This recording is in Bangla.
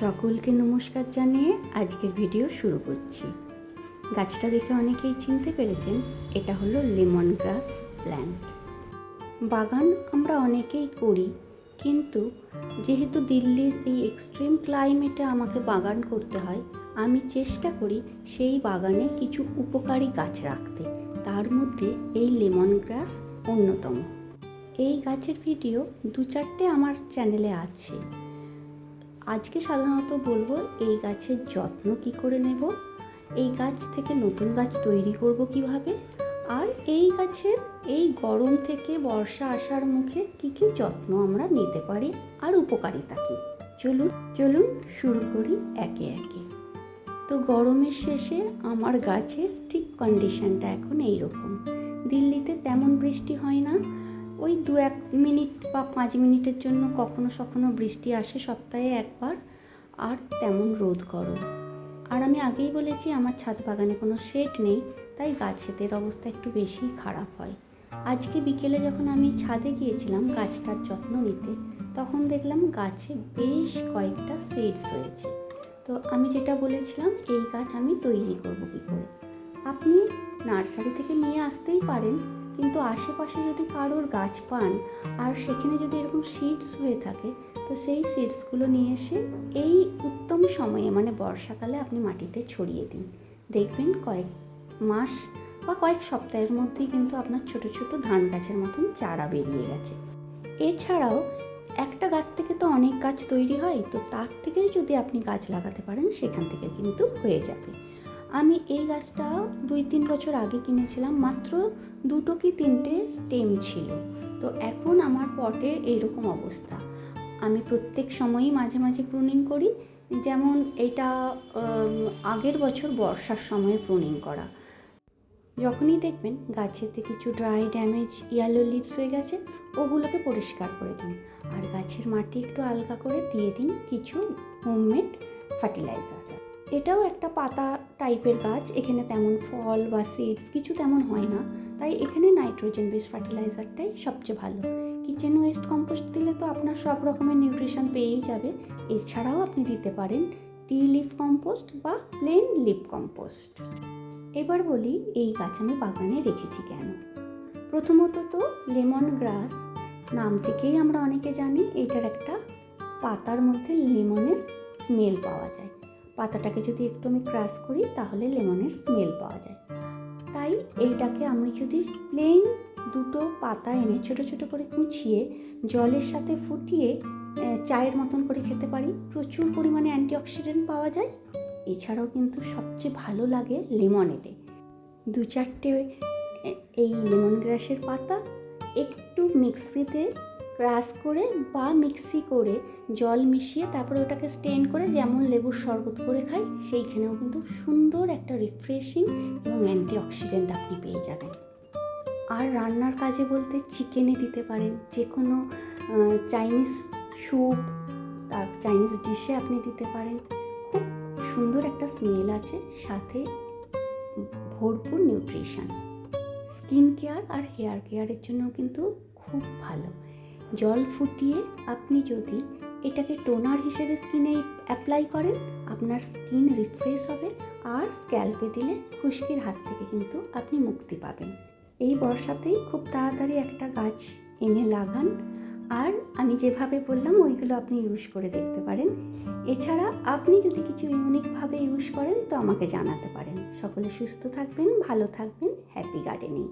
সকলকে নমস্কার জানিয়ে আজকের ভিডিও শুরু করছি। গাছটা দেখে অনেকেই চিনতে পেরেছেন, এটা হলো লেমন গ্রাস প্ল্যান্ট। বাগান আমরা অনেকেই করি, কিন্তু যেহেতু দিল্লির এই এক্সট্রিম ক্লাইমেটে আমাকে বাগান করতে হয়, আমি চেষ্টা করি সেই বাগানে কিছু উপকারী গাছ রাখতে। তার মধ্যে এই লেমন গ্রাস অন্যতম। এই গাছের ভিডিও 2-4টে আমার চ্যানেলে আছে। আজকে সাধারণত বলবো এই গাছের যত্ন কি করে নেব, এই গাছ থেকে নতুন গাছ তৈরি করব কিভাবে, আর এই গাছের এই গরম থেকে বর্ষা আসার মুখে কি কি যত্ন আমরা নিতে পারি আর উপকারিতা কী। চলুন শুরু করি একে একে। তো গরমের শেষে আমার গাছের ঠিক কন্ডিশনটা এখন এইরকম। দিল্লিতে তেমন বৃষ্টি হয় না, ওই 2-1 মিনিট বা 5 মিনিটের জন্য কখনো বৃষ্টি আসে সপ্তাহে একবার, আর তেমন রোদ গরম। আর আমি আগেই বলেছি আমার ছাদ বাগানে কোনো শেড নেই, তাই গাছেদের অবস্থা একটু বেশি খারাপ হয়। আজকে বিকেলে যখন আমি ছাদে গিয়েছিলাম গাছটার যত্ন নিতে, তখন দেখলাম গাছে বেশ কয়েকটা শেডস হয়েছে। তো আমি যেটা বলেছিলাম, এই গাছ আমি তৈরি করবো কী করে। আপনি নার্সারি থেকে নিয়ে আসতেই পারেন, কিন্তু আশেপাশে যদি কারোর গাছ পান আর সেখানে যদি এরকম সিডস হয়ে থাকে, তো সেই সিডসগুলো নিয়ে এসে এই উত্তম সময়ে মানে বর্ষাকালে আপনি মাটিতে ছড়িয়ে দিন। দেখবেন কয়েক মাস বা কয়েক সপ্তাহের মধ্যেই কিন্তু আপনার ছোট ছোট ধান গাছের মতন চারা বেরিয়ে গেছে। এছাড়াও একটা গাছ থেকে তো অনেক গাছ তৈরি হয়, তো তার থেকেও যদি আপনি গাছ লাগাতে পারেন সেখান থেকে কিন্তু হয়ে যাবে। আমি এই গাছটা 2-3 বছর আগে কিনেছিলাম, মাত্র 2 কি 3টে স্টেম ছিল। তো এখন আমার পটে এইরকম অবস্থা। আমি প্রত্যেক সময়ই মাঝে মাঝে প্রুনিং করি, যেমন এটা আগের বছর বর্ষার সময়ে প্রুনিং করা। যখনই দেখবেন গাছেতে কিছু ড্রাই ড্যামেজ ইয়েলো লিভস হয়ে গেছে, ওগুলোকে পরিষ্কার করে দিন, আর গাছের মাটি একটু আলগা করে দিয়ে দিন কিছু হোমমেড ফার্টিলাইজার। এটাও একটা পাতা টাইপের গাছ, এখানে তেমন ফল বা সিডস কিছু তেমন হয় না, তাই এখানে নাইট্রোজেন বেস ফার্টিলাইজারটাই সবচেয়ে ভালো। কিচেন ওয়েস্ট কম্পোস্ট দিলে তো আপনার সব রকমের নিউট্রিশন পেয়েই যাবে। এছাড়াও আপনি দিতে পারেন টি লিফ কম্পোস্ট বা প্লেন লিফ কম্পোস্ট। এবার বলি এই গাছ আমি বাগানে রেখেছি কেন। প্রথমত তো লেমন গ্রাস নাম থেকেই আমরা অনেকে জানি এটার একটা পাতার মধ্যে লেমনের স্মেল পাওয়া যায়। পাতাটাকে যদি একটু আমি ক্রাশ করি তাহলে লেমনের স্মেল পাওয়া যায়। তাই এইটাকে আমি যদি প্লেন 2টো পাতা এনে ছোটো ছোটো করে কুচিয়ে জলের সাথে ফুটিয়ে চায়ের মতন করে খেতে পারি, প্রচুর পরিমাণে অ্যান্টিঅক্সিডেন্ট পাওয়া যায়। এছাড়াও কিন্তু সবচেয়ে ভালো লাগে লেমনেডে। 2-4টে এই লেমন গ্রাসের পাতা একটু মিক্সিতে ক্রাশ করে বা মিক্সি করে জল মিশিয়ে তারপরে ওটাকে স্টেন করে যেমন লেবুর শরবত করে খাই, সেইখানেও কিন্তু সুন্দর একটা রিফ্রেশিং এবং অ্যান্টিঅক্সিডেন্ট আপনি পেয়ে যাবেন। আর রান্নার কাজে বলতে চিকেনে দিতে পারেন, যে কোনো চাইনিজ স্যুপ, তার চাইনিজ ডিশে আপনি দিতে পারেন। খুব সুন্দর একটা স্মেল আছে, সাথে ভরপুর নিউট্রিশন। স্কিন কেয়ার আর হেয়ার কেয়ারের জন্য কিন্তু খুব ভালো। জল ফুটিয়ে আপনি যদি এটাকে টোনার হিসেবে স্কিনে অ্যাপ্লাই করেন, আপনার স্কিন রিফ্রেশ হবে, আর স্ক্যাল্পে দিলে খুশকির হাত থেকে কিন্তু আপনি মুক্তি পাবেন। এই বর্ষাতেই খুব তাড়াতাড়ি একটা গাছ এনে লাগান, আর আমি যেভাবে বললাম ওইগুলো আপনি ইউজ করে দেখতে পারেন। এছাড়া আপনি যদি কিছু ইউনিকভাবে ইউজ করেন তো আমাকে জানাতে পারেন। সকলে সুস্থ থাকবেন, ভালো থাকবেন, হ্যাপি গার্ডেনিং।